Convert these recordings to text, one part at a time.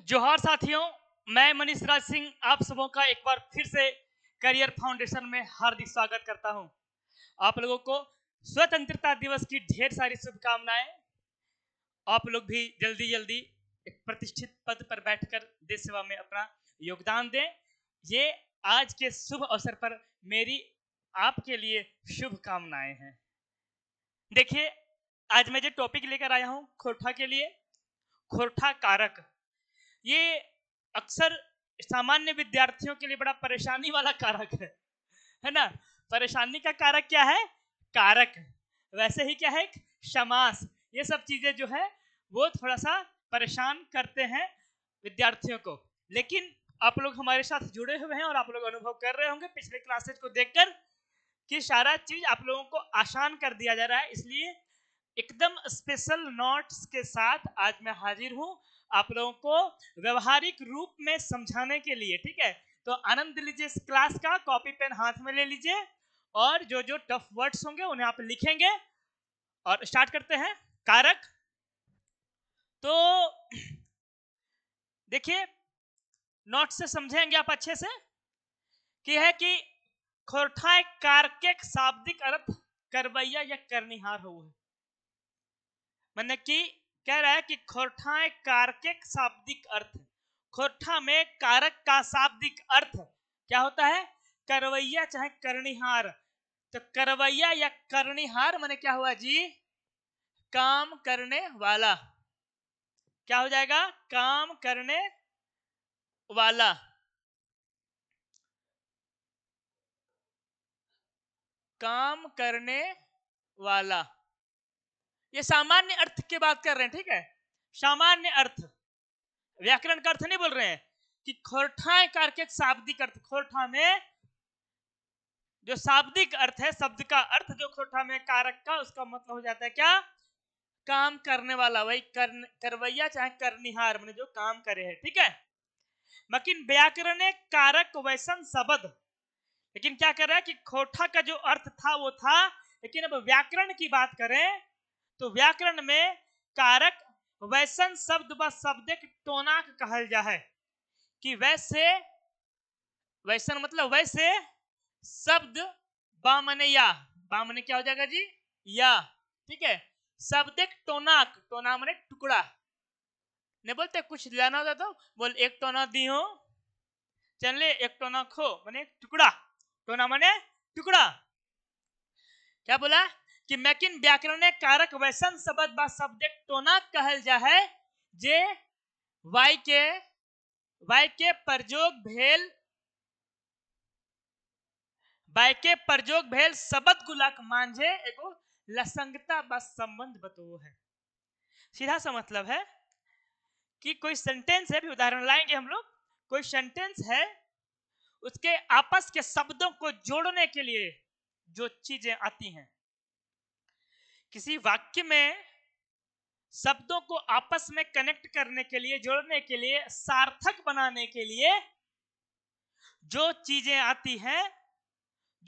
जोहार साथियों, मैं मनीष राज सिंह आप सबों का एक बार फिर से करियर फाउंडेशन में हार्दिक स्वागत करता हूं। आप लोगों को स्वतंत्रता दिवस की ढेर सारी शुभकामनाएं। आप लोग भी जल्दी जल्दी एक प्रतिष्ठित पद पर बैठकर देश सेवा में अपना योगदान दें। ये आज के शुभ अवसर पर मेरी आपके लिए शुभकामनाएं हैं। देखिए, आज मैं जो टॉपिक लेकर आया हूं खोरठा के लिए, खोरठा कारक। ये अक्सर सामान्य विद्यार्थियों के लिए बड़ा परेशानी वाला कारक है ना। परेशानी का कारक क्या है? कारक। वैसे ही क्या है? समास। ये सब चीजें जो है वो थोड़ा सा परेशान करते हैं विद्यार्थियों को, लेकिन आप लोग हमारे साथ जुड़े हुए हैं और आप लोग अनुभव कर रहे होंगे पिछले क्लासेज को देखकर कि सारा चीज आप लोगों को आसान कर दिया जा रहा है। इसलिए एकदम स्पेशल नोट्स के साथ आज मैं हाजिर हूं आप लोगों को व्यवहारिक रूप में समझाने के लिए। ठीक है, तो आनंद लीजिए इस क्लास का। कॉपी पेन हाथ में ले लीजिए और जो जो टफ वर्ड्स होंगे उन्हें आप लिखेंगे और स्टार्ट करते हैं। कारक। तो देखिए, नोट से समझेंगे आप अच्छे से कि है कि खोरठा एक कारक शाब्दिक अर्थ करवैया या करनिहार हो है। मैंने कि कह रहा है कि खोरठा एक कारक शाब्दिक अर्थ। खोरठा में कारक का शाब्दिक अर्थ क्या होता है? करवैया चाहे करनिहार। तो करवैया या करनिहार माने क्या हुआ जी? काम करने वाला। क्या हो जाएगा? काम करने वाला। काम करने वाला। ये सामान्य अर्थ की बात कर रहे हैं। ठीक है, सामान्य अर्थ, व्याकरण का अर्थ नहीं बोल रहे हैं कि खोरठा कारक शाब्दिक अर्थ। खोरठा में जो शाब्दिक अर्थ है, शब्द का अर्थ जो खोरठा में कारक का, उसका मतलब हो जाता है क्या? काम करने वाला। वही करवैया चाहे करनिहार मैंने जो काम करे है। ठीक है, लेकिन व्याकरण कारक वैसन शब्द। लेकिन क्या कर रहा है कि खोरठा का जो अर्थ था वो था, लेकिन अब व्याकरण की बात करें तो व्याकरण में कारक वैसन शब्द व शब्द टोनाक कहल जा है कि वैसे, वैसन मतलब वैसे शब्द बामने या, बामने क्या हो जाएगा जी? या। ठीक है, शब्द टोनाक, टोना माने टुकड़ा। नहीं बोलते कुछ लेना होता तो बोल एक टोना दी हो, चले एक टोना खो, माने टुकड़ा। टोना माने टुकड़ा। क्या बोला कि मैकिन व्याकरण कारक वैसन शब्द बा शब्द टोना कहल जा है जे वाई के प्रयोग भेल, वाई के प्रयोग भेल शब्द गुलाक मांझे एगो लसंगता बा संबंध बतो है। सीधा सा मतलब है कि कोई सेंटेंस है, भी उदाहरण लाएंगे हम लोग। कोई सेंटेंस है, उसके आपस के शब्दों को जोड़ने के लिए जो चीजें आती हैं, किसी वाक्य में शब्दों को आपस में कनेक्ट करने के लिए, जोड़ने के लिए, सार्थक बनाने के लिए जो चीजें आती हैं,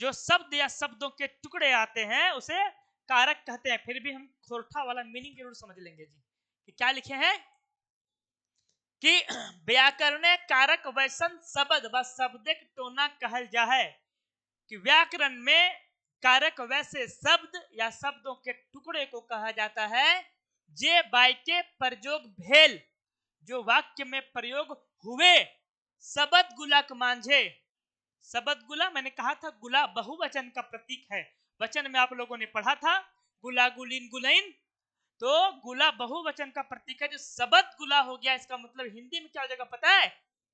जो शब्द या शब्दों के टुकड़े आते हैं, उसे कारक कहते हैं। फिर भी हम खोरठा वाला मीनिंग जरूर समझ लेंगे जी कि क्या लिखे हैं कि व्याकरण कारक वैसन शब्द व शब्दिक टोना कहल जा है कि व्याकरण में कारक वैसे शब्द या शब्दों के टुकड़े को कहा जाता है जे बाई के प्रयोग भेल, जो वाक्य में प्रयोग हुए शब्द गुलाक मांझे। शब्द गुला मैंने कहा था गुला बहुवचन का प्रतीक है। वचन में आप लोगों ने पढ़ा था गुला गुलीन गुलैन, तो गुला बहुवचन का प्रतीक है। जो शब्द गुला हो गया, इसका मतलब हिंदी में क्या हो जाएगा पता है?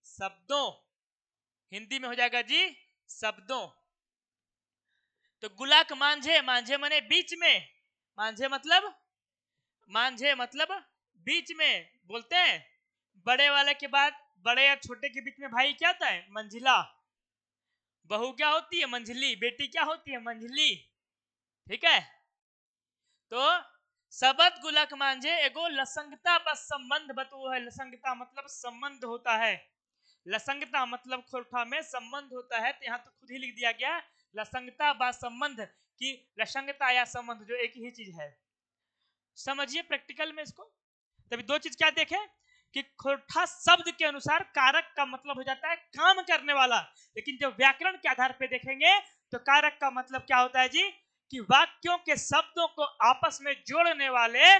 शब्दों। हिंदी में हो जाएगा जी शब्दों। तो गुलाक मांझे, मांझे माने बीच में, मांझे मतलब, मांझे मतलब बीच में। बोलते हैं बड़े वाले के बाद, बड़े और छोटे के बीच में भाई क्या होता है? मंझिला। बहू क्या होती है? मंझली। बेटी क्या होती है? मंझली। ठीक है, तो शब्द गुलाक मांझे एगो लसंगता बस संबंध बतू है। लसंगता मतलब संबंध होता है। लसंगता मतलब खोरठा में संबंध होता है। तो यहाँ तो खुद ही लिख दिया गया लसंगता बा संबंध, कि लसंगता या संबंध जो एक ही चीज है। समझिए प्रैक्टिकल में इसको। तभी दो चीज क्या देखें कि खोरठा शब्द के अनुसार कारक का मतलब हो जाता है काम करने वाला, लेकिन जब व्याकरण के आधार पे देखेंगे तो कारक का मतलब क्या होता है जी, कि वाक्यों के शब्दों को आपस में जोड़ने वाले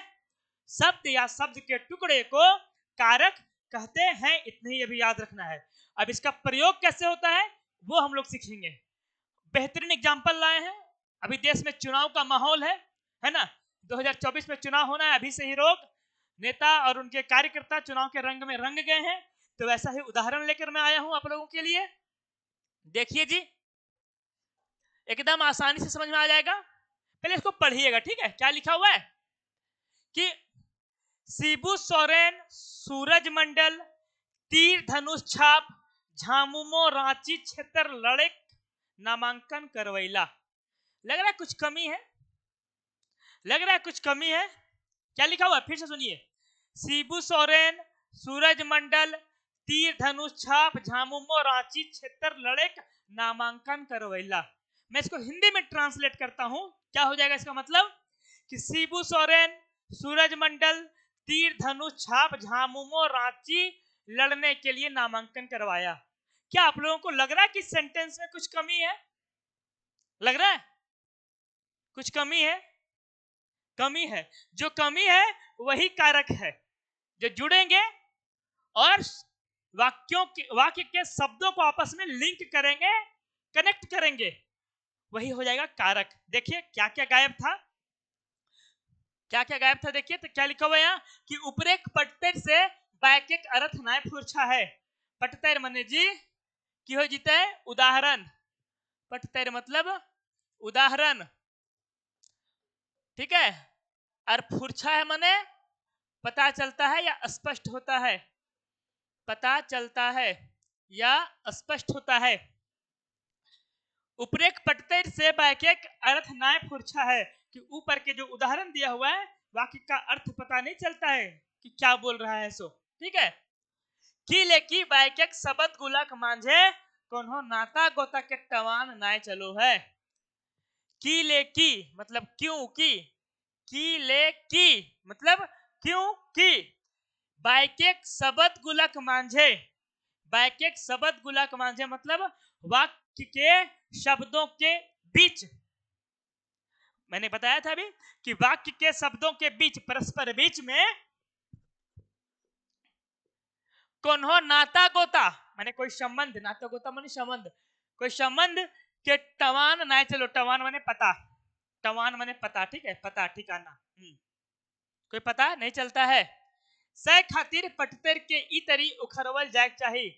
शब्द या शब्द के टुकड़े को कारक कहते हैं। इतने ही अभी याद रखना है। अब इसका प्रयोग कैसे होता है वो हम लोग सीखेंगे। बेहतरीन एग्जाम्पल लाए हैं। अभी देश में चुनाव का माहौल है ना, 2024 में चुनाव होना है, अभी से ही लोग नेता और उनके कार्यकर्ता चुनाव के रंग में रंग गए हैं। तो वैसा ही उदाहरण लेकर मैं आया हूं आप लोगों के लिए। देखिए जी, एकदम आसानी से समझ में आ जाएगा, पहले इसको पढ़िएगा, ठीक है। क्या लिखा हुआ है कि शिबू सोरेन सूरज मंडल तीर धनुष छाप झामुमो रांची क्षेत्र लड़े नामांकन करवैला। लग रहा है कुछ कमी है, लग रहा है कुछ कमी है। क्या लिखा हुआ है फिर से सुनिए, शिबू सोरेन सूरज मंडल तीर धनुष छाप झामुमो रांची क्षेत्र लड़े नामांकन करवैला। मैं इसको हिंदी में ट्रांसलेट करता हूं, क्या हो जाएगा इसका मतलब कि शिबू सोरेन सूरज मंडल तीर धनुष छाप झामुमो रांची लड़ने के लिए नामांकन करवाया। क्या आप लोगों को लग रहा है कि सेंटेंस में कुछ कमी है? लग रहा है कुछ कमी है? कमी है। जो कमी है वही कारक है, जो जुड़ेंगे और वाक्य के शब्दों को आपस में लिंक करेंगे, कनेक्ट करेंगे, वही हो जाएगा कारक। देखिए क्या क्या गायब था, क्या क्या गायब था। देखिए तो क्या लिखा हुआ है यहाँ कि उपरेख पट्टर से वाक्यक अर्थ नाय फूर्छा है। पट्टर मने जी की हो जीता है उदाहरण, पट्टर मतलब उदाहरण, ठीक है। और फूर्छा है मने पता चलता है या स्पष्ट होता है, पता चलता है या स्पष्ट होता है। उपरेख पट्टर से वाक्यक अर्थ नाय फूर्छा है कि ऊपर के जो उदाहरण दिया हुआ है वाक्य का अर्थ पता नहीं चलता है कि क्या बोल रहा है सो, ठीक है। की लेकी वाक्यक शब्द गुलक मांझे कोनो नाता गोता के टवान नाय चलो है। की लेकी मतलब क्यों की लेकी मतलब क्यों की, वाक्यक शब्द गुलक मांझे, वाक्यक शब्द गुलक मांझे मतलब वाक्य के शब्दों के बीच। मैंने बताया था अभी कि वाक्य के शब्दों के बीच परस्पर बीच में कोन्हो नाता गोता माने कोई संबंध, नाता गोता माने संबंध, कोई संबंध के टवान ना चलो। टवान माने पता, टवान माने पता, ठीक है, पता ठिकाना, कोई पता नहीं चलता है। सह खातिर पटतर के ई तरी उखरवल जाए चाहिए।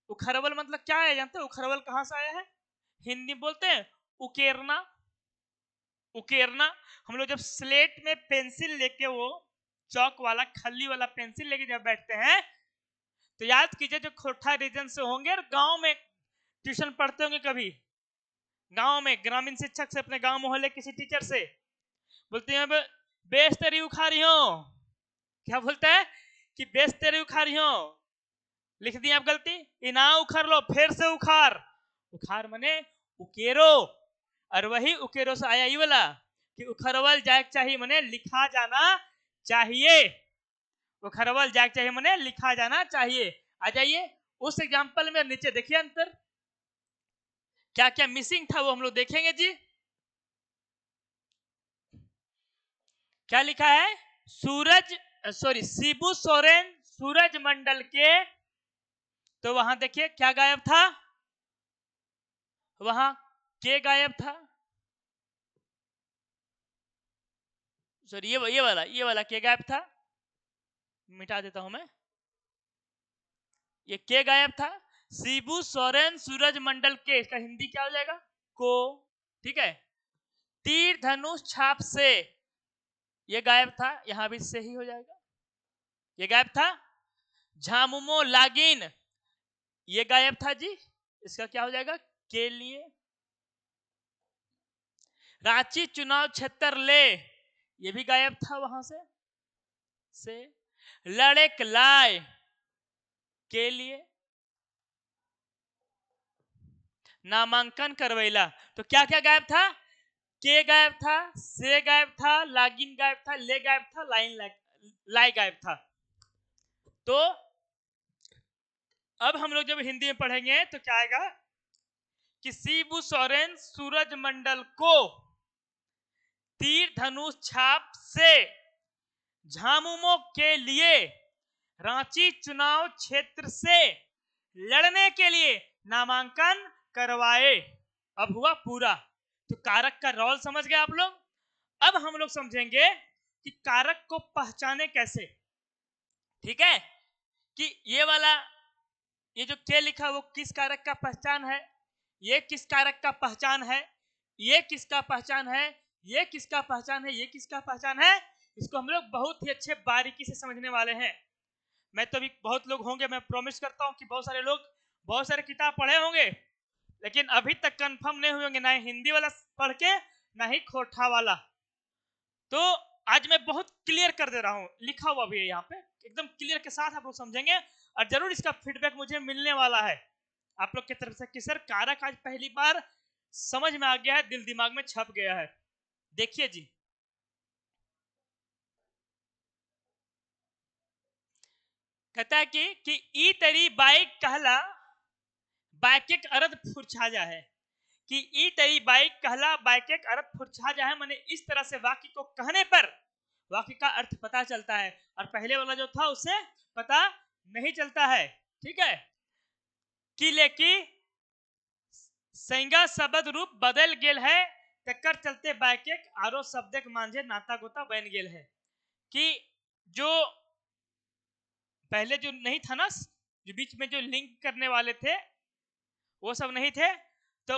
उखरवल मतलब क्या है जानते हो? उखरवल कहां से आया है? हिंदी बोलते हैं उकेरना, उकेरना। हम लोग जब स्लेट में पेंसिल लेके, वो चौक वाला खल्ली वाला पेंसिल लेके जब बैठते हैं तो याद कीजिए जो खोरठा रीजन से होंगे और गांव में ट्यूशन पढ़ते होंगे, कभी गांव में ग्रामीण शिक्षक से, अपने गांव मोहल्ले किसी टीचर से बोलते हैं बेस तेरी उखारी हो, क्या बोलता है कि बेस तेरी उखारी हो, लिख दिए आप गलती, इना उखार लो, फिर से उखार, उखार मने उकेरो। और वही उकेरो से आया ये वाला कि उखरवल जाए चाहिए मने लिखा जाना चाहिए, उखरवल जाए चाहिए मने लिखा जाना चाहिए। आ जाइए उस एग्जांपल में नीचे देखिए अंतर क्या क्या मिसिंग था वो हम लोग देखेंगे जी। क्या लिखा है? शिबू सोरेन सूरज मंडल के, तो वहां देखिए क्या गायब था, वहां के गायब था, सॉरी ये वाला के गायब था, मिटा देता हूं मैं, ये के गायब था। शिबू सोरेन सूरज मंडल के, इसका हिंदी क्या हो जाएगा? को, ठीक है। तीर धनुष छाप से, ये गायब था, यहां भी से ही हो जाएगा, ये गायब था। झामुमो लागिन, ये गायब था जी, इसका क्या हो जाएगा? के लिए। रांची चुनाव क्षेत्र ले, ये भी गायब था वहां से। लड़क लाए के लिए, नामांकन करवैला, तो क्या क्या गायब था? के गायब था, से गायब था, लागिन गायब था, ले गायब था, लाई गायब था। तो अब हम लोग जब हिंदी में पढ़ेंगे तो क्या आएगा कि शिबू सोरेन सूरज मंडल को तीर धनुष छाप से झामुमो के लिए रांची चुनाव क्षेत्र से लड़ने के लिए नामांकन करवाए। अब हुआ पूरा। तो कारक का रोल समझ गए आप लोग। अब हम लोग समझेंगे कि कारक को पहचाने कैसे। ठीक है, कि ये वाला ये जो के लिखा वो किस कारक का पहचान है, ये किस कारक का पहचान है, ये किसका पहचान है, ये किसका पहचान है, ये किसका पहचान है, इसको हम लोग बहुत ही अच्छे बारीकी से समझने वाले हैं। मैं तो अभी बहुत लोग होंगे, मैं प्रॉमिस करता हूं कि बहुत सारे लोग बहुत सारे किताब पढ़े होंगे, लेकिन अभी तक कंफर्म नहीं हुए होंगे, ना हिंदी वाला पढ़ के ना ही खोठा वाला। तो आज मैं बहुत क्लियर कर दे रहा हूं, लिखा हुआ भी है यहाँ पे, एकदम क्लियर के साथ आप लोग समझेंगे और जरूर इसका फीडबैक मुझे मिलने वाला है आप लोग की तरफ से कि सर कारक आज पहली बार समझ में आ गया है, दिल दिमाग में छप गया है। देखिए जी, कहता है कि ई तरी बाइक कहला बाइक एक अर्थ फुरछा जा है, कि ई तरी बाइक कहला बाइक एक अर्थ फुरछा जा है, माने इस तरह से वाक्य को कहने पर वाक्य का अर्थ पता चलता है, और पहले वाला जो था उससे पता नहीं चलता है। ठीक है, कि लेकी संज्ञा शब्द रूप बदल गेल है, तकर चलते बाइक एक आरो शब्द के मांझे नाता गोता बन गेल है। कि जो पहले जो नहीं था ना, जो बीच में जो लिंक करने वाले थे वो सब नहीं थे, तो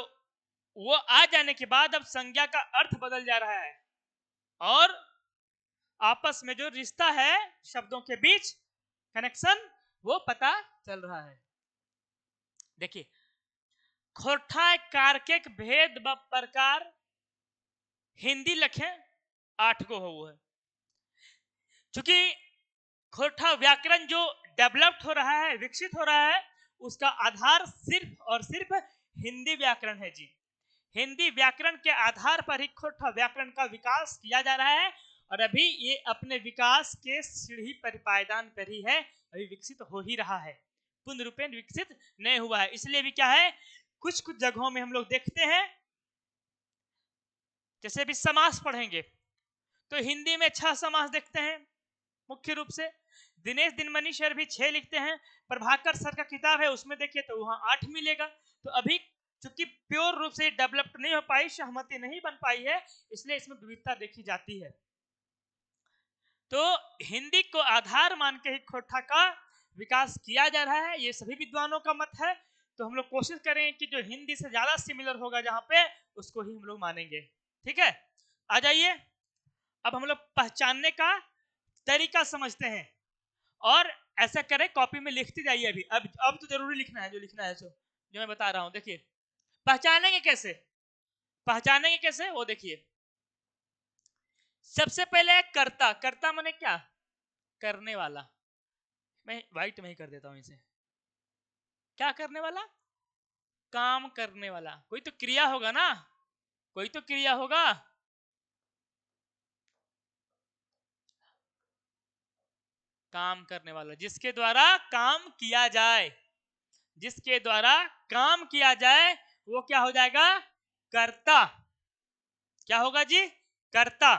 वो आ जाने के बाद अब संज्ञा का अर्थ बदल जा रहा है और आपस में जो रिश्ता है शब्दों के बीच कनेक्शन वो पता चल रहा है। देखिए, खोठा कारकेक भेद व प्रकार हिंदी लखे 8 गो हो है। चूंकि खोठा व्याकरण जो डेवलप्ड हो रहा है, विकसित हो रहा है, उसका आधार सिर्फ और सिर्फ हिंदी व्याकरण है जी। हिंदी व्याकरण के आधार पर ही खोठा व्याकरण का विकास किया जा रहा है, और अभी ये अपने विकास के सीढ़ी पर पायदान पर ही है, अभी विकसित हो ही रहा है, पूर्ण रूपेण विकसित नहीं हुआ है। इसलिए भी क्या है, कुछ कुछ जगहों में हम लोग देखते हैं, जैसे भी समास पढ़ेंगे तो हिंदी में 6 समास देखते हैं मुख्य रूप से। दिनेश दिनमणि सर भी 6 लिखते हैं, प्रभाकर सर का किताब है उसमें देखिए तो वहां 8 मिलेगा। तो अभी चूंकि प्योर रूप से डेवलप नहीं हो पाई, सहमति नहीं बन पाई है, इसलिए इसमें विविधता देखी जाती है। तो हिंदी को आधार मान के ही खोठा का विकास किया जा रहा है, ये सभी विद्वानों का मत है। तो हम लोग कोशिश करें कि जो हिंदी से ज्यादा सिमिलर होगा जहां पे, उसको ही हम लोग मानेंगे। ठीक है, आ जाइए, अब हम लोग पहचानने का तरीका समझते हैं, और ऐसा करें कॉपी में लिखते जाइए। अभी अब तो जरूरी लिखना है, जो लिखना है जो मैं बता रहा हूं। देखिए, पहचानेंगे कैसे, पहचानेंगे कैसे वो देखिए। सबसे पहले कर्ता, कर्ता माने क्या, करने वाला। मैं व्हाइट में ही कर देता हूं इसे, क्या करने वाला, काम करने वाला। कोई तो क्रिया होगा ना, कोई तो क्रिया होगा। काम करने वाला, जिसके द्वारा काम किया जाए, जिसके द्वारा काम किया जाए वो क्या हो जाएगा, कर्ता। क्या होगा जी, कर्ता।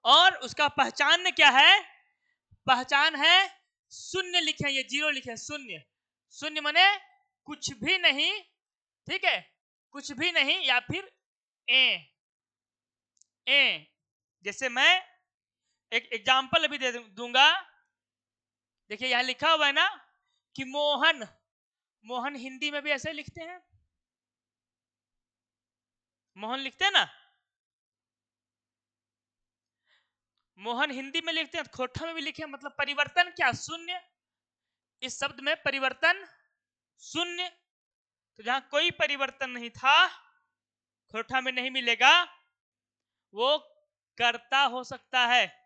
और उसका पहचान क्या है, पहचान है शून्य लिखे, ये 0 लिखे, शून्य। शून्य माने कुछ भी नहीं, ठीक है, कुछ भी नहीं, या फिर ए। जैसे मैं एक एग्जांपल अभी दे दूंगा। देखिए यहां लिखा हुआ है ना कि मोहन, मोहन हिंदी में भी ऐसे लिखते हैं, मोहन लिखते हैं ना, मोहन हिंदी में लिखते हैं, खोठा में भी लिखे, मतलब परिवर्तन क्या, शून्य। इस शब्द में परिवर्तन शून्य। तो जहां कोई परिवर्तन नहीं था, खोठा में नहीं मिलेगा, वो कर्ता हो सकता है।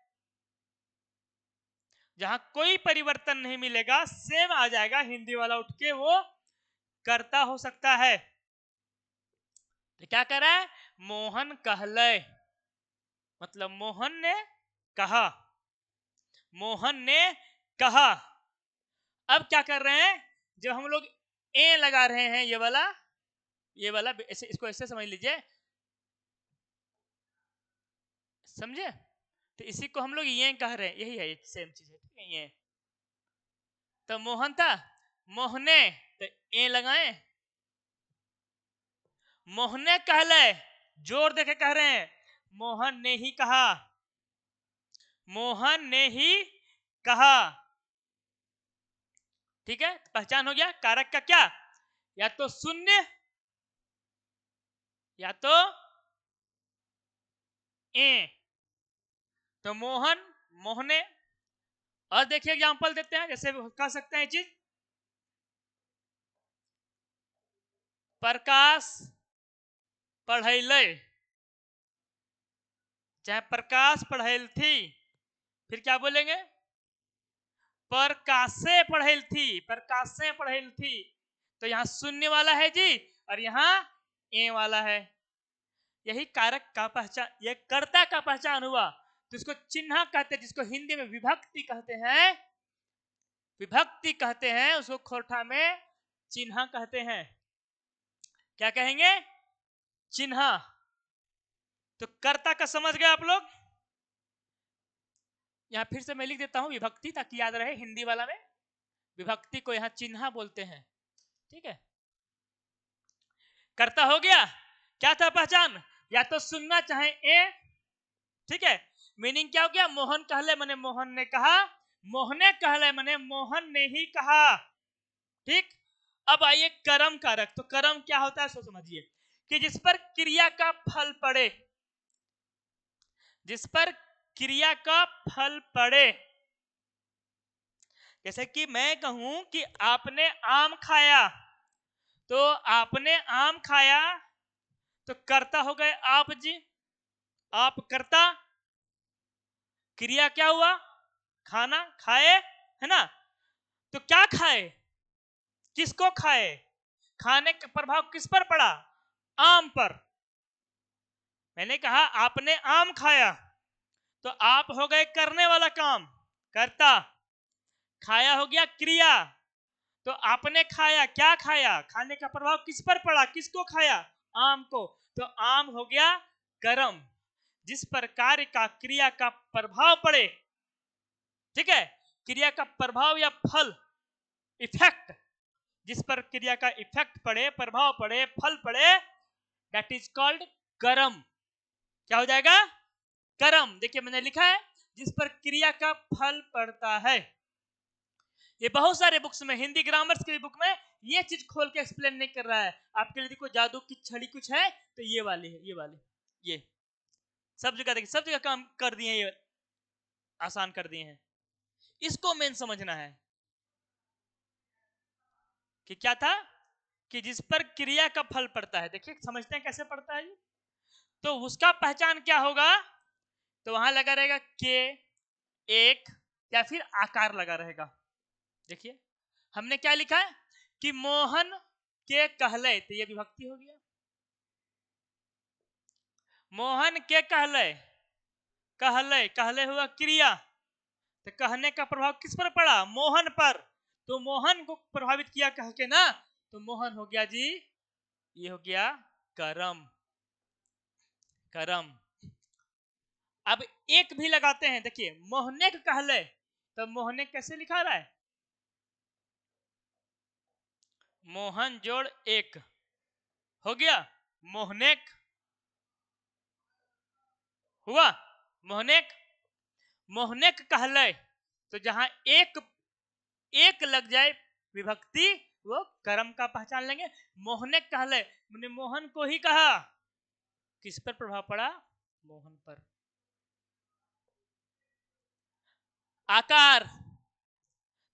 जहां कोई परिवर्तन नहीं मिलेगा, सेम आ जाएगा हिंदी वाला उठ के, वो कर्ता हो सकता है। तो क्या कर रहा है, मोहन कहले, मतलब मोहन ने कहा, मोहन ने कहा। अब क्या कर रहे हैं, जब हम लोग ए लगा रहे हैं, ये वाला ऐसे, इसको ऐसे समझ लीजिए, समझे? तो इसी को हम लोग ये कह रहे हैं, यही है, सेम चीज है, ठीक है? ये तो मोहन था, मोहने, तो ए लगाए, मोहने कहले, जोर देके कह रहे हैं, मोहन ने ही कहा, मोहन ने ही कहा। ठीक है, पहचान हो गया कारक का क्या, या तो शून्य या तो ए। तो मोहन, मोहने। और देखिए एग्जांपल देते हैं, जैसे कह सकते हैं चीज, प्रकाश पढ़ैले, चाहे प्रकाश पढ़ैल थी, फिर क्या बोलेंगे, प्रकाशे पढ़ैल थी, प्रकाशे पढ़ैल थी। तो यहाँ शून्य वाला है जी, और यहाँ ए वाला है। यही कारक का पहचान, यह कर्ता का पहचान हुआ। तो इसको चिन्ह कहते हैं, जिसको हिंदी में विभक्ति कहते हैं, विभक्ति कहते हैं, उसको खोरठा में चिन्ह कहते हैं। क्या कहेंगे, चिन्ह। तो कर्ता का समझ गए आप लोग। यहां फिर से मैं लिख देता हूं विभक्ति, ताकि याद रहे, हिंदी वाला में विभक्ति को यहां चिन्ह बोलते हैं। ठीक है, कर्ता हो गया, क्या था पहचान, या तो सुनना चाहे ए। ठीक है, मीनिंग क्या हो गया, मोहन कहले मने मोहन ने कहा, मोहने कहले मने मोहन ने ही कहा। ठीक, अब आइए कर्म कारक। तो कर्म क्या होता है, सो समझिए, कि जिस पर क्रिया का फल पड़े, जिस पर क्रिया का फल पड़े। जैसे कि मैं कहूं कि आपने आम खाया, तो आपने आम खाया, तो कर्ता हो गए आप जी, आप कर्ता, क्रिया क्या हुआ, खाना, खाए, है ना? तो क्या खाए, किसको खाए, खाने का प्रभाव किस पर पड़ा, आम पर। मैंने कहा आपने आम खाया, तो आप हो गए करने वाला काम, कर्ता, खाया हो गया क्रिया। तो आपने खाया, क्या खाया, खाने का प्रभाव किस पर पड़ा, किसको खाया, आम को, तो आम हो गया कर्म। जिस पर कार्य का, क्रिया का प्रभाव पड़े, ठीक है, क्रिया का प्रभाव या फल, इफेक्ट, जिस पर क्रिया का इफेक्ट पड़े, प्रभाव पड़े, फल पड़े, दैट इज कॉल्ड कर्म। क्या हो जाएगा, कर्म। देखिए मैंने लिखा है, जिस पर क्रिया का फल पड़ता है। ये बहुत सारे बुक्स में, हिंदी ग्रामर्स की बुक में ये चीज खोल के एक्सप्लेन नहीं कर रहा है। आपके लिए देखो जादू की छड़ी कुछ है, तो ये वाली है, ये वाली, ये सब जगह देखिए, सब जगह काम कर दिए हैं, ये आसान कर दिए हैं। इसको मेन समझना है कि क्या था, कि जिस पर क्रिया का फल पड़ता है। देखिए समझते हैं कैसे पड़ता है, तो उसका पहचान क्या होगा, तो वहां लगा रहेगा के, एक, या फिर आकार लगा रहेगा। देखिए हमने क्या लिखा है कि मोहन के कहले, तो ये विभक्ति हो गया, मोहन के कहले, कहले, कहले हुआ क्रिया, तो कहने का प्रभाव किस पर पड़ा, मोहन पर। तो मोहन को प्रभावित किया कह के ना, तो मोहन हो गया जी, ये हो गया कर्म, कर्म। अब एक भी लगाते हैं, देखिए मोहने के कहले, तो मोहने कैसे लिखा रहा है, मोहन जोड़ एक, हो गया मोहनेक, हुआ मोहनेक। मोहनेक कहले, तो जहां एक, एक लग जाए विभक्ति, वो कर्म का पहचान लेंगे। मोहनेक कहले मैंने मोहन को ही कहा, किस पर प्रभाव पड़ा, मोहन पर। आकार,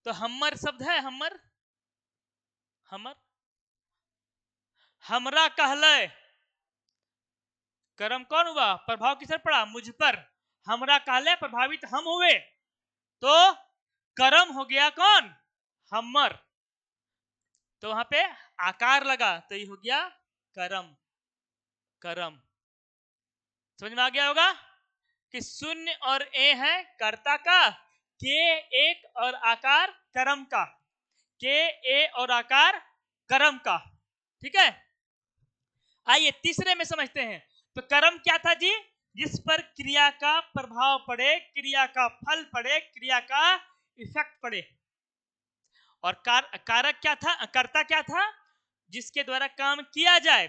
तो हमर शब्द है, हमर, हमर, हमरा कहले, कर्म कौन हुआ, प्रभाव किस पर पड़ा, मुझ पर। हमरा कहले, प्रभावित हम हुए, तो कर्म हो गया कौन, हमर। तो वहां पे आकार लगा, तो ये हो गया कर्म, कर्म। समझ में आ गया होगा कि शून्य और ए है कर्ता का, के एक और आकार कर्म का, के ए और आकार कर्म का। ठीक है, आइए तीसरे में समझते हैं। तो कर्म क्या था जी? जिस पर क्रिया का प्रभाव पड़े, क्रिया का फल पड़े, क्रिया का इफेक्ट पड़े। और कारक क्या था? कर्ता क्या था? जिसके द्वारा काम किया जाए,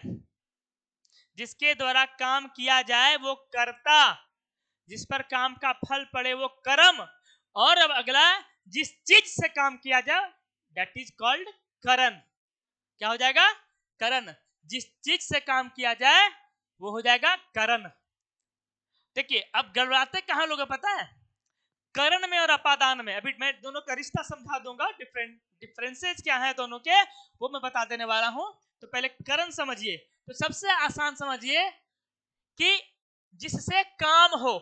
जिसके द्वारा काम किया जाए वो कर्ता, जिस पर काम का फल पड़े वो कर्म। और अब अगला, जिस चीज से काम किया जाए दैट इज कॉल्ड करण। क्या हो जाएगा? करण। जिस चीज से काम किया जाए वो हो जाएगा करण। देखिए अब गड़बड़ाते कहां लोग पता है? करण में और अपादान में। अभी मैं दोनों का रिश्ता समझा दूंगा, डिफरेंसेस क्या है दोनों के वो मैं बता देने वाला हूं। तो पहले करण समझिए। तो सबसे आसान समझिए कि जिससे काम हो,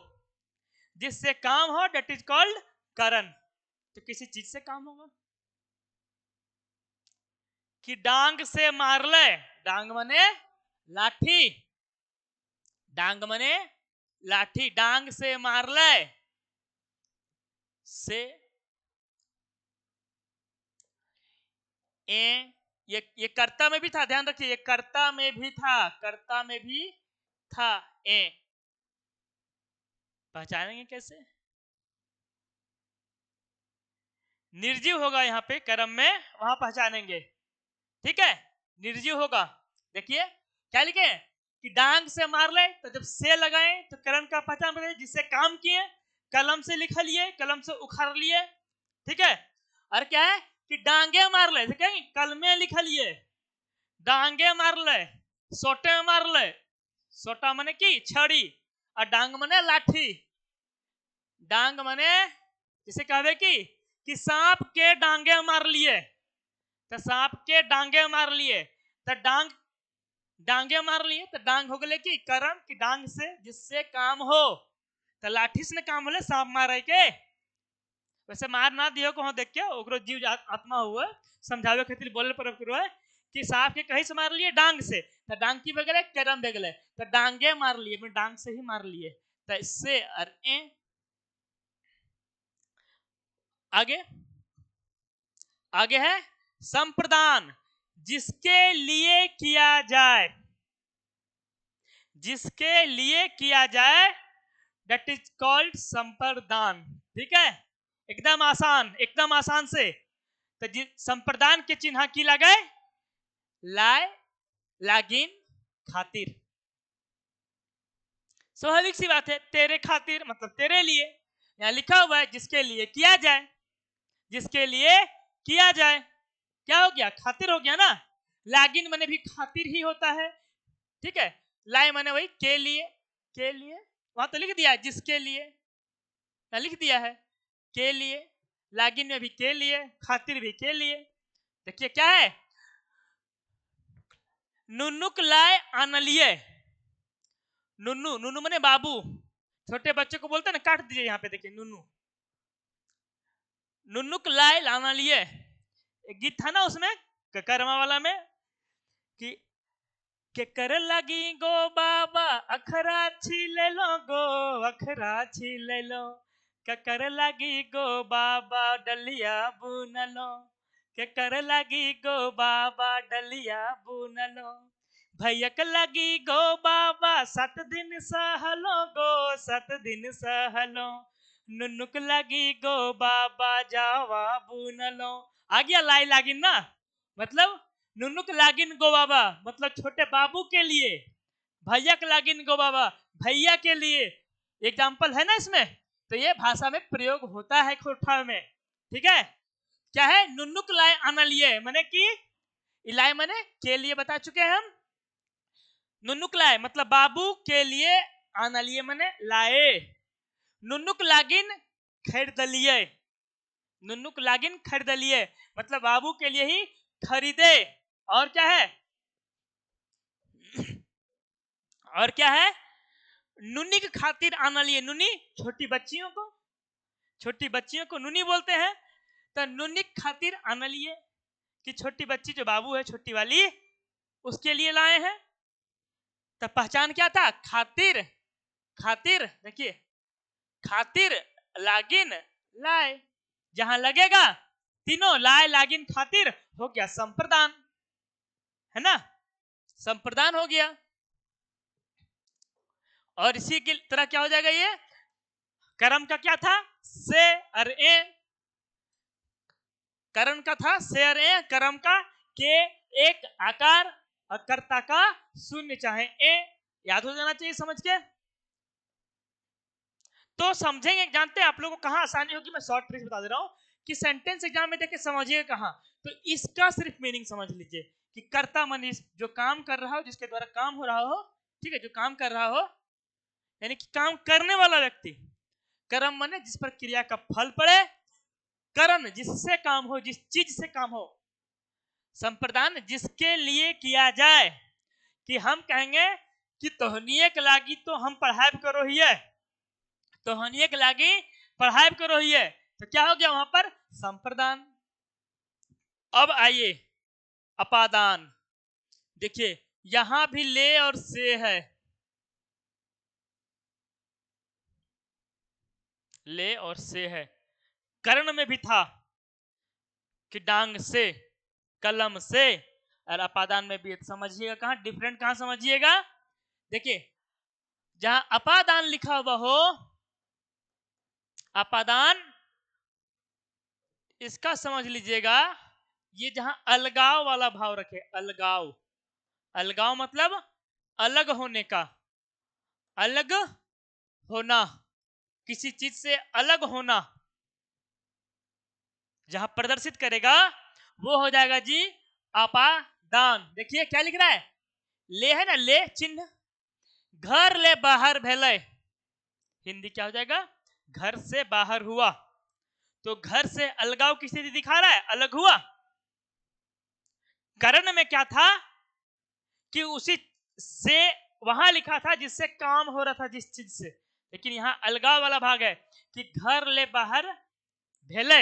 जिससे काम हो दैट इज कॉल्ड करण। तो किसी चीज से काम होगा कि डांग से मार ले, डांग मने लाठी, डांग मने लाठी, डांग से मार ले से ए, ये कर्ता में भी था, ध्यान रखिए, ये कर्ता में भी था, कर्ता में भी था ए। पहचानेंगे कैसे? निर्जीव होगा यहाँ पे कर्म में, वहां पहचानेंगे। ठीक है, निर्जीव होगा। देखिए क्या लिखे कि डांग से मार ले, तो जब से लगाए तो करण का पहचान बताइए, जिससे काम किए। कलम से लिख लिए, कलम से उखाड़ लिए। ठीक है, और क्या है कि डांगे मार ले, कलमे लिख लिए, डांगे मार ले, सोटे मार ले, सोटा मने की छड़ी, और डांग मने लाठी। डांग मने जिसे कहवे कि सांप के डांगे मार लिए, तो सांप के डांगे मार लिए, तो डांगे मार लिए, तो डांग हो गए कि कर्म की डांग से जिससे काम हो। तो लाठी से काम होले सांप मारे के। वैसे मार ना दियो को देख के ओकरो जीव आत्मा हुआ समझावे खातिर बोले पर है कि सांप के कहीं से मार लिए? डांग से। तो डांग की बगले कर्म बगले, तो डांगे मार लिए, मैं डांग से ही मार लिए। तो इससे आगे आगे है संप्रदान, जिसके लिए किया जाए, जिसके लिए किया जाए दैट इज कॉल्ड संप्रदान। ठीक है, एकदम आसान, एकदम आसान से। तो संप्रदान के चिन्ह की लगे लाए, लागिन, खातिर। स्वाभाविक सी बात है, तेरे खातिर मतलब तेरे लिए। यहां लिखा हुआ है जिसके लिए किया जाए, जिसके लिए किया जाए। क्या हो गया? खातिर हो गया ना। लागिन मने भी खातिर ही होता है। ठीक है, लाए मने वही के लिए, के लिए वहां तो लिख दिया है जिसके लिए, लिख दिया है के लिए। लागिन में भी के लिए, खातिर भी के लिए। देखिए क्या है, नुनुक लाए आनलिए। नुन्नू, नुन्नू मने बाबू। छोटे बच्चे को बोलते हैं ना, काट दीजिए यहाँ पे, देखिए नुन्नू। नुन्नुक लाए लाना लिए, एक गीत था ना उसमें करमा वाला में कि के कर लगी गो बाबा अखरा छीले लो गो, अखरा छीले लो, के कर लगी गो बाबा डलिया बुन लो, के कर लगी गो बाबा डलिया बुन लो, भैयक लगी गो बाबा 7 दिन सहलो गो, 7 दिन सहलो, नुनुक लगी गो बाबा जावा बुन लो। आ गया लाई लागिन ना, मतलब नुनुक लागिन गो बाबा मतलब छोटे बाबू के लिए, भैया के लागिन गो बाबा भैया के लिए। एग्जाम्पल है ना इसमें। तो ये भाषा में प्रयोग होता है खोठा में। ठीक है, क्या है? नुनुक लाए आना लिए मने कि इलाय मने के लिए बता चुके हैं हम। नुनुक लाए मतलब बाबू के लिए, आना लिए मने लाए। नुनुक लागिन खरीद लिए, नुनुक लागिन खरीद लिए मतलब बाबू के लिए ही खरीदे। और क्या है? और क्या है? नुनी की खातिर आना लिए, नुनी छोटी बच्चियों को, छोटी बच्चियों को नुनी बोलते हैं। तो नुनी की खातिर आना लिए कि छोटी बच्ची जो बाबू है छोटी वाली उसके लिए लाए हैं। तो पहचान क्या था? खातिर, खातिर देखिए खातिर लागिन लाए, जहां लगेगा तीनों लाए लागिन खातिर हो गया संप्रदान, है ना, संप्रदान हो गया। और इसी की तरह क्या हो जाएगा, ये कर्म का क्या था, से और ए, कर्म का था से और ए, कर्म का के एक आकार और कर्ता का शून्य चाहे ए, याद हो जाना चाहिए समझ के। तो समझेंगे, जानते हैं आप लोगों को कहां आसानी होगी, मैं शॉर्ट ट्रिक बता दे रहा हूं कि सेंटेंस एग्जाम में देखे समझिएगा कहां, तो इसका सिर्फ मीनिंग समझ लीजिए कि कर्ता मनीष जो काम कर रहा हो, जिसके द्वारा काम हो रहा हो, ठीक है, जो काम कर रहा हो यानी कि काम करने वाला व्यक्ति, कर्म माने जिस पर क्रिया का फल पड़े, कर्म जिससे काम हो, जिस चीज से काम हो, संप्रदान जिसके लिए किया जाए, कि हम कहेंगे कि तोहनिए के लागी तो हम पढ़ाई करो ही है, तोहनिए के लागी पढ़ाई करो ही है, तो क्या हो गया वहां पर संप्रदान। अब आइए अपादान, देखिए यहां भी ले और से है, ले और से है, कर्ण में भी था कि डांग से, कलम से, और अपादान में भी, समझिएगा कहां डिफरेंट, कहां समझिएगा, देखिए जहां अपादान लिखा हुआ हो, अपादान इसका समझ लीजिएगा, ये जहां अलगाव वाला भाव रखे, अलगाव, अलगाव मतलब अलग होने का, अलग होना, किसी चीज से अलग होना, जहां प्रदर्शित करेगा वो हो जाएगा जी अपादान। देखिए क्या लिख रहा है, ले है ना, ले चिन्ह, घर ले बाहर भेले, हिंदी क्या हो जाएगा, घर से बाहर हुआ, तो घर से अलगाव की स्थिति दिखा रहा है, अलग हुआ। कर्ण में क्या था कि उसी से वहां लिखा था जिससे काम हो रहा था, जिस चीज से, लेकिन यहां अलगाव वाला भाग है कि घर ले बाहर भेले,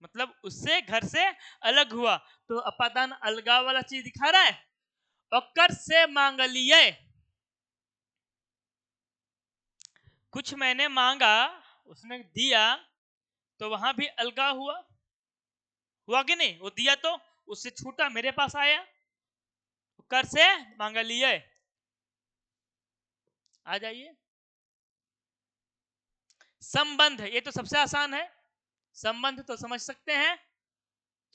मतलब उससे घर से अलग हुआ, तो अपादान अलगाव वाला चीज दिखा रहा है। और कर से मांग लिए, कुछ मैंने मांगा उसने दिया, तो वहां भी अलगाव हुआ, हुआ कि नहीं, वो दिया तो उससे छूटा मेरे पास आया, कर से मांग लिए। आ जाइए संबंध, ये तो सबसे आसान है, संबंध तो समझ सकते हैं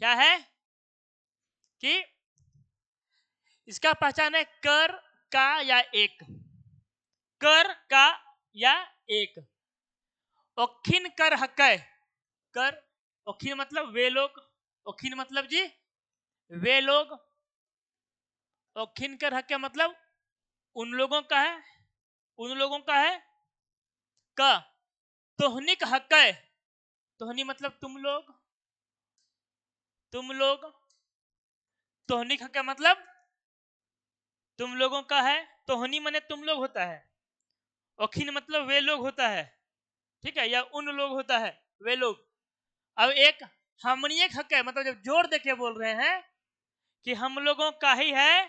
क्या है, कि इसका पहचान है कर का या एक, कर का या एक, औखिन कर हकै, कर औखिन मतलब वे लोग, औखिन मतलब जी वे लोग, औखिन कर हकै मतलब उन लोगों का है, उन लोगों का है, का तोहनिक हकै, तोहनी मतलब तुम लोग, तुम लोग, तोहनिक हकै मतलब तुम लोगों का है, तोहनी मने तुम लोग होता है, औखिन मतलब वे लोग होता है, ठीक है, या उन लोग होता है, वे लोग। अब एक हमनी हक है, मतलब जब जोर देके बोल रहे हैं कि हम लोगों का ही है,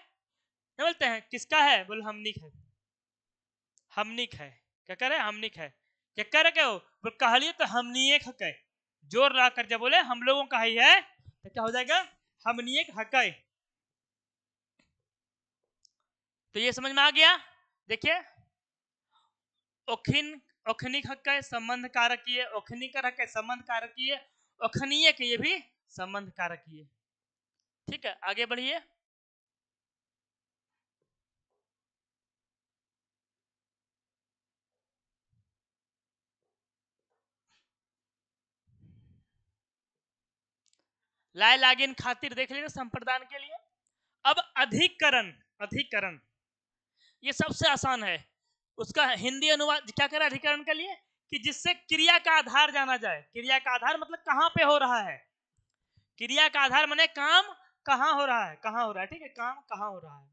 क्या बोलते हैं, किसका है, बोल हमनिक है, हमनिक है, क्या करे हमनिक है, क्या करे क्या हो, बोल कहलिए तो हमनी हक है, जोर ला कर जब बोले हम लोगों का ही है, तो क्या हो जाएगा हमनी हक है। तो ये समझ में आ गया। देखिए ओखिन, ओखनिक हक है संबंध कारक है, ओखनिक हक है संबंध कारक है, ओखनीय के ये भी संबंध कारक है। ठीक है आगे बढ़िए। लाए लागिन खातिर देख लीजिए संप्रदान के लिए। अब अधिकरण, अधिकरण ये सबसे आसान है, उसका हिंदी अनुवाद क्या करें अधिकरण के लिए, कि जिससे क्रिया का आधार जाना जाए, क्रिया का आधार मतलब कहां पे हो रहा है, क्रिया का आधार माने काम कहां हो रहा है, कहां हो रहा है, ठीक है, काम कहां हो रहा है,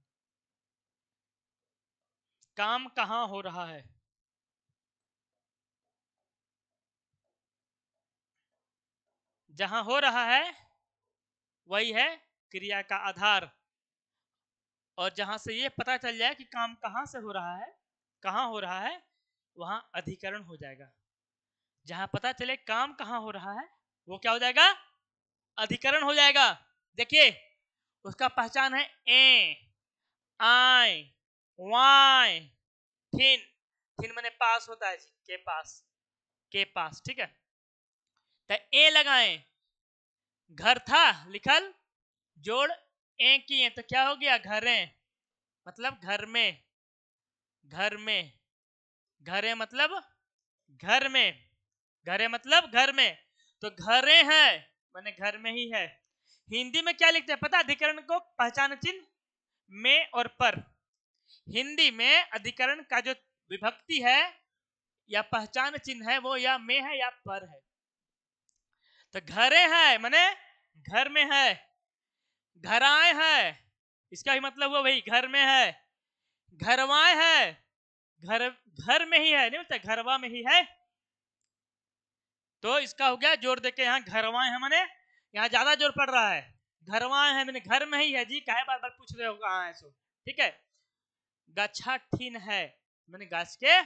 काम कहां हो रहा है, जहां हो रहा है वही है क्रिया का आधार, और जहां से ये पता चल जाए कि काम कहां से हो रहा है, कहां हो रहा है, वहां अधिकरण हो जाएगा। जहां पता चले काम कहां हो रहा है वो क्या हो जाएगा, अधिकरण हो जाएगा। देखिए उसका पहचान है ए आई वाई थिन। थिन माने पास होता है जी, के पास, ठीक है। तो ए लगाएं, घर था लिखल, जोड़ ए किए तो क्या हो गया, घरें, मतलब घर में, घर में, घरे मतलब घर में, घरे मतलब घर में, तो घरे हैं माने घर में ही है। हिंदी में क्या लिखते हैं पता, अधिकरण को पहचान चिन्ह में और पर। हिंदी में अधिकरण का जो विभक्ति है या पहचान चिन्ह है वो या में है या पर है। तो घरे है माने घर में है, घराए है इसका भी मतलब हुआ वही घर में है, घरवाए है घर घर में ही है, नहीं बोलते घरवा में ही है। तो इसका हो गया जोड़ देके, यहाँ घरवाए है माने यहाँ ज्यादा जोर पड़ रहा है, घरवाए है मैंने घर में ही है जी, काहे बार बार पूछ रहे हो कहाँ है सो, ठीक है। गच्छा ठीन है मैंने गाछ के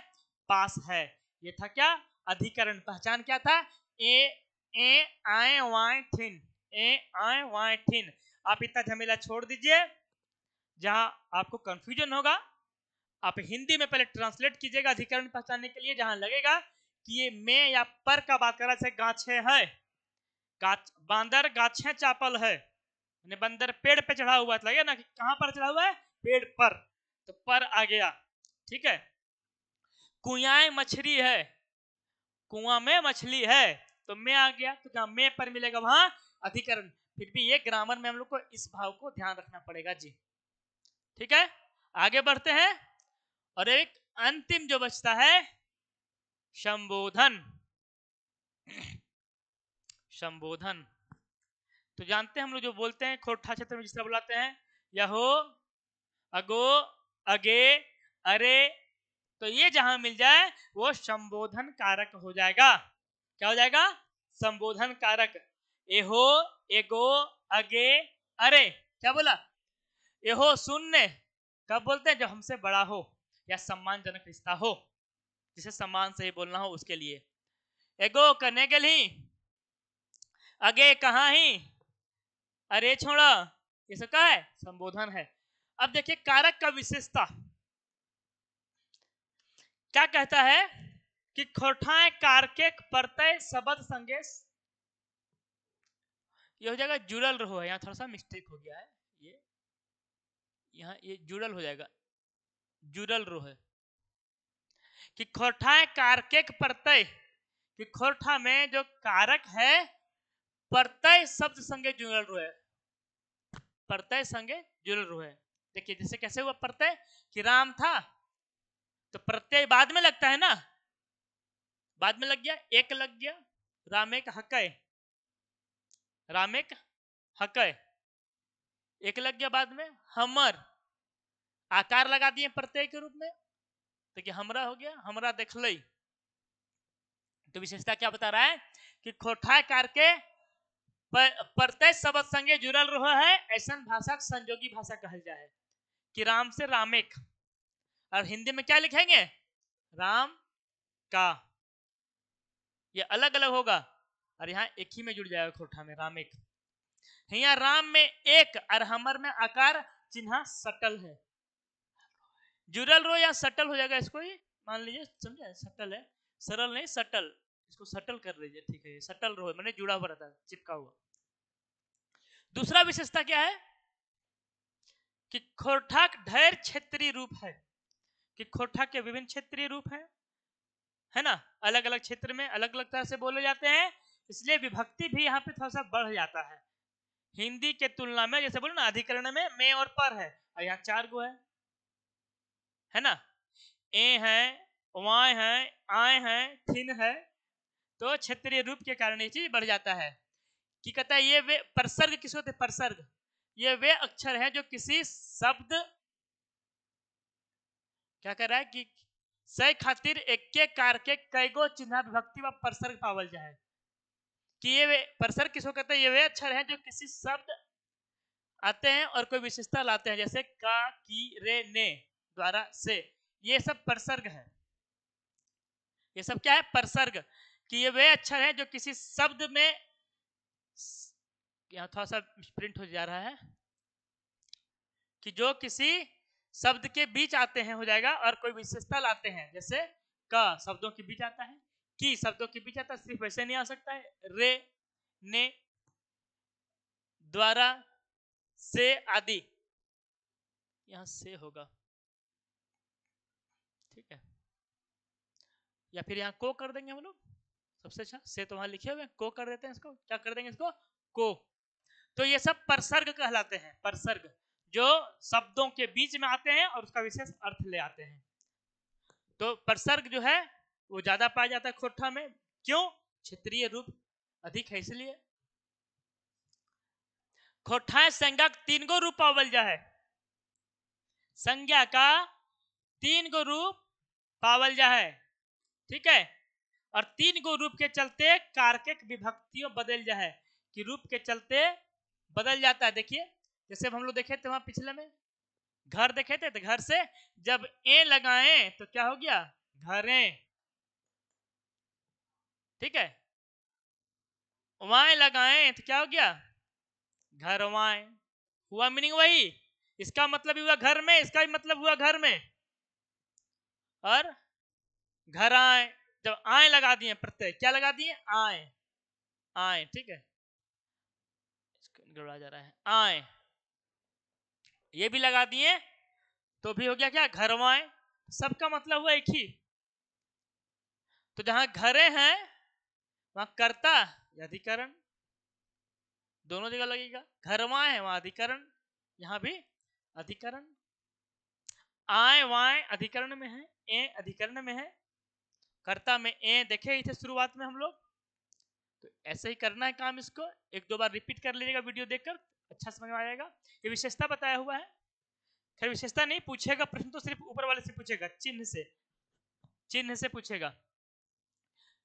पास है, ये था क्या, अधिकरण। पहचान क्या था, ए आए वाए थिन, ए आए वाए थिन। आप इतना झमेला छोड़ दीजिए, जहां आपको कंफ्यूजन होगा आप हिंदी में पहले ट्रांसलेट कीजिएगा अधिकरण पहचानने के लिए, जहां लगेगा कि ये में या पर का बात कर रहा है, गाछे है, बांदर गाछे चापल है, बंदर पेड़ पे चढ़ा हुआ है, लगे ना कि कहां पर चढ़ा हुआ है, पेड़ पर, तो पर आ गया, ठीक है। कुआं मछली है, कुआं में मछली है, तो में आ गया, तो जहां में पर मिलेगा वहां अधिकरण। फिर भी ये ग्रामर में हम लोग को इस भाव को ध्यान रखना पड़ेगा जी, ठीक है। आगे बढ़ते हैं, और एक अंतिम जो बचता है संबोधन। संबोधन तो जानते हैं हम लोग जो बोलते हैं खोरठा क्षेत्र में जिस तरह बुलाते हैं, यहो, अगो, अगे, अरे, तो ये जहां मिल जाए वो संबोधन कारक हो जाएगा। क्या हो जाएगा, संबोधन कारक। एहो, एगो, अगे, अरे, क्या बोला, एहो शून्य कब बोलते हैं, जब हमसे बड़ा हो या सम्मानजनक रिश्ता हो, जिसे सम्मान से ही बोलना हो उसके लिए। एगो करने के लिए, अगे कहाँ ही, अरे छोड़ा, ये सब क्या है, संबोधन है। अब देखिए कारक का विशेषता क्या कहता है कि खोठाएं कारके प्रत्यय शब्द संगेश, ये हो जाएगा जुड़ल रहो है, यहाँ थोड़ा सा मिस्टेक हो गया है, ये यहाँ ये जुड़ल हो जाएगा, जुड़ल रहो है कि खोठाएं कारके प्रत्यय, कि खोठा में जो कारक है प्रत्यय शब्द संगे जुड़ल रहो है, प्रत्यय संगे जुड़ल रहो है। देखिए जैसे कैसे हुआ प्रत्यय, कि राम था तो प्रत्यय बाद में लगता है ना, बाद में लग गया, एक लग गया, राम एक हकै, राम एक हकै, एक लग गया बाद में, हमर आकार लगा दिए प्रत्यय के रूप में, तो हमरा हो गया, हमरा देख लई। तो विशेषता क्या बता रहा है कि खोठा कार के प्रत्यय शब्द संगे जुड़ल रहो है, ऐसा भाषा संयोगी भाषा कहल जाए, कि राम से रामेक, और हिंदी में क्या लिखेंगे, राम का, ये अलग अलग होगा, और यहाँ एक ही में जुड़ जाएगा खोठा में रामेक। यहाँ राम में एक और हमर में आकार चिन्ह सटल है, जुड़ल रो या सटल हो जाएगा, इसको ही मान लीजिए, समझे, सटल है, सरल नहीं सटल, इसको सटल कर लीजिए, ठीक है, सटल रो मैंने जुड़ा हुआ रहता है, चिपका हुआ। दूसरा विशेषता क्या है कि खोरठा ढेर क्षेत्रीय रूप है, कि खोरठा के विभिन्न क्षेत्रीय रूप है ना, अलग अलग क्षेत्र में अलग अलग तरह से बोले जाते हैं, इसलिए विभक्ति भी यहाँ पे थोड़ा सा बढ़ जाता है हिंदी के तुलना में। जैसे बोलो ना अधिकरण में और पर है, और यहाँ 4 गो है ना, ए है, वाय है, आए है, थिन है, तो क्षेत्रीय रूप के कारण ये चीज बढ़ जाता है। कि कहता है ये वे प्रसर्ग, किस होते प्रसर्ग, ये वे अक्षर हैं जो किसी शब्द, क्या कर रहा है कि सही खातिर एक के कार के कईगो चिन्ह विभक्ति व प्रसर्ग पावल जाए, कि ये वे प्रसर्ग किसको कहते हैं, ये वे अक्षर हैं जो किसी शब्द आते हैं और कोई विशेषता लाते हैं, जैसे का, की, रे, ने द्वारा से, ये सब प्रसर्ग है, ये सब क्या है प्रसर्ग, कि ये वे अक्षर हैं जो किसी शब्द में, यहाँ थोड़ा सा प्रिंट हो जा रहा है, कि जो किसी शब्द के बीच आते हैं हो जाएगा और कोई विशेषता लाते हैं, जैसे क शब्दों के बीच आता है, की शब्दों के बीच आता है, सिर्फ वैसे नहीं आ सकता है, रे, ने, द्वारा, से आदि, यहां से होगा, ठीक है, या फिर यहाँ को कर देंगे हम लोग, सबसे अच्छा, से तो वहां लिखे हुए, को कर देते हैं, इसको क्या कर देंगे, इसको को। तो ये सब परसर्ग कहलाते हैं, परसर्ग, जो शब्दों के बीच में आते हैं और उसका विशेष अर्थ ले आते हैं। तो परसर्ग जो है वो ज्यादा पाया जाता है खोठा में, क्यों, क्षेत्रीय रूप अधिक है इसलिए। खोठा संज्ञा तीन गो रूप पावल जा है, संज्ञा का तीन गो रूप पावल जा है, ठीक है, और तीन गो रूप के चलते कारक विभक्तियों बदल जा है, कि रूप के चलते बदल जाता है। देखिए जैसे हम लोग देखे थे वहां पिछले में घर देखे थे, तो घर से जब ए लगाएं तो क्या हो गया, घरें, ठीक है, वाएं लगाएं तो क्या हो गया, घरवाएं, हुआ मीनिंग वही, इसका मतलब हुआ घर में, इसका भी मतलब हुआ घर में, और घर आए, जब आए लगा दिए प्रत्यय, क्या लगा दिए, आए, आए, ठीक है, गड़बड़ा जा रहा है, आए, ये भी लगा दिए तो भी हो गया क्या, घरवाएं, सबका मतलब हुआ एक ही। तो जहां घरे हैं वहां कर्ता या अधिकरण दोनों जगह लगेगा, घरवाएं है वहां अधिकरण, यहां भी अधिकरण, आए वाए अधिकरण में है, ए अधिकरण में है, कर्ता में ए देखे ही थे शुरुआत में हम लोग। तो ऐसे ही करना है काम, इसको एक दो बार रिपीट कर लीजिएगा वीडियो देखकर, अच्छा समझ में आ जाएगा। ये विशेषता बताया हुआ है, खैर विशेषता नहीं पूछेगा प्रश्न, तो सिर्फ ऊपर वाले से पूछेगा, चिन्ह से पूछेगा।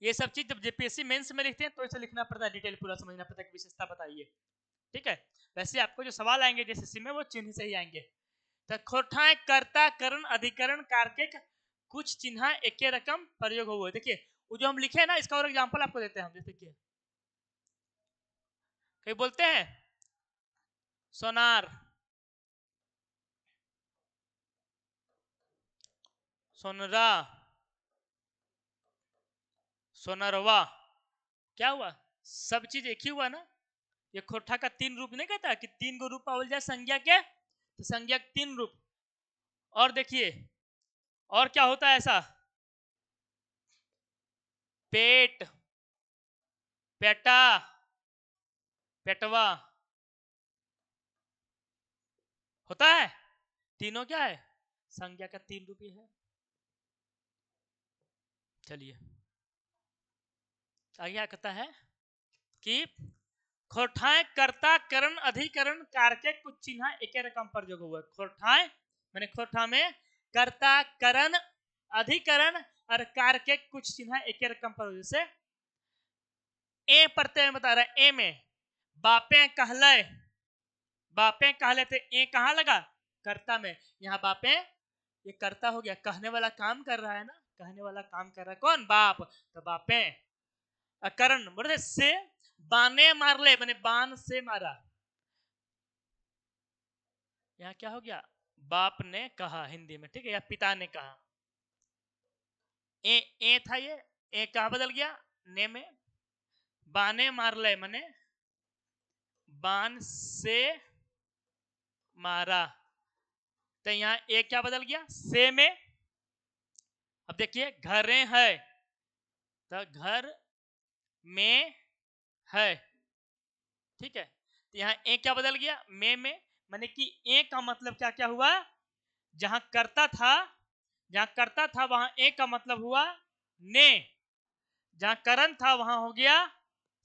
ये सब चीज जब जेपीएससी मेंस में लिखते हैं तो इसे लिखना पड़ता है, डिटेल पूरा समझना पड़ता है कि विशेषता बताइए, ठीक है। वैसे आपको जो सवाल आएंगे जेएसएससी में वो चिन्ह से ही आएंगे। तो खोठाएं कर्ता करण अधिकरण कारक कुछ चिन्ह एक रकम प्रयोग हुए। देखिए वो जो हम लिखे ना, इसका और एग्जांपल आपको देते हैं हम, जैसे कि कहीं बोलते हैं सोनार, सोनरा, सोनरवा, क्या हुआ, सब चीज एक ही हुआ ना। ये खोठा का तीन रूप नहीं कहता कि तीन गो रूप पावल जाए संज्ञा के, तो संज्ञा के तीन रूप। और देखिए और क्या होता है ऐसा, पेट, पेटा, पेटवा होता है, तीनों क्या है, संज्ञा का तीन रूप ही है। चलिए आगे क्या कहता है कि खोठाएं कर्ता करण अधिकरण कारक कुछ चिन्ह एक रकम पर जोग हुआ। खोठाएं माने खोठा में कर्ता करण अधिकरण और कारक कुछ चिन्ह एक रकम पर, जैसे ए प्रत्यय बता रहा है, ए में बापे कहले, बापे कहले थे, ए कहाँ लगा, कर्ता में, यहाँ बापे ये कर्ता हो गया, कहने वाला काम कर रहा है ना, कहने वाला काम कर रहा है कौन, बाप, तो बापे, करण बोले से, बाने मार ले मैंने बाण से मारा, यहाँ क्या हो गया, बाप ने कहा हिंदी में, ठीक है, या पिता ने कहा, ए था ये, ए कहा बदल गया ने में, बाने मार ले मैंने बाण से मारा, तो यहाँ ए क्या बदल गया से में। अब देखिए घरे है तो घर में है, ठीक है, तो यहाँ ए क्या बदल गया में, माने कि ए का मतलब क्या क्या हुआ, जहां करता था वहां ए का मतलब हुआ ने, जहां करण था वहां हो गया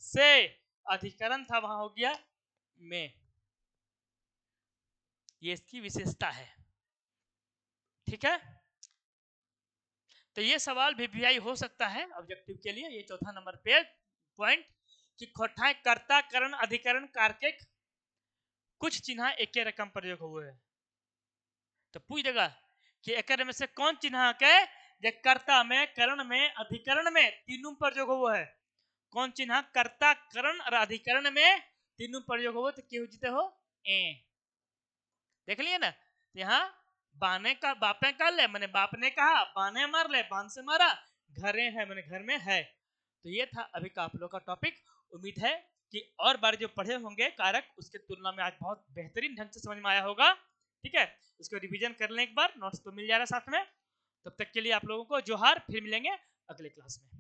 से, अधिकरण था वहां हो गया में। ये इसकी विशेषता है, ठीक है। तो ये सवाल वीवीआई हो सकता है ऑब्जेक्टिव के लिए, ये चौथा नंबर पे पॉइंट, कि खोठाएं कर्ता करण अधिकरण कारक कुछ चिन्ह एक रकम प्रयोग हुए है। तो पूछ देगा कि एक में से कौन चिन्ह के जे कर्ता में, करण में, अधिकरण में तीनों प्रयोग हो है। कौन चिन्ह? कर्ता, करण और अधिकरण में तीनों प्रयोग हो तो क्यों जीते हो ए। देख लिए ना, यहाँ बाने का बापे कर ले, मैंने बाप ने कहा, बाने मार ले, बान से मारा, घरे है मैंने घर में है। तो ये था अभी का आप लोग का टॉपिक। उम्मीद है कि और बार जो पढ़े होंगे कारक उसके तुलना में आज बहुत बेहतरीन ढंग से समझ में आया होगा। ठीक है, इसको रिवीजन कर लें एक बार, नोट्स तो मिल जा रहा है साथ में। तब तक के लिए आप लोगों को जोहार, फिर मिलेंगे अगले क्लास में।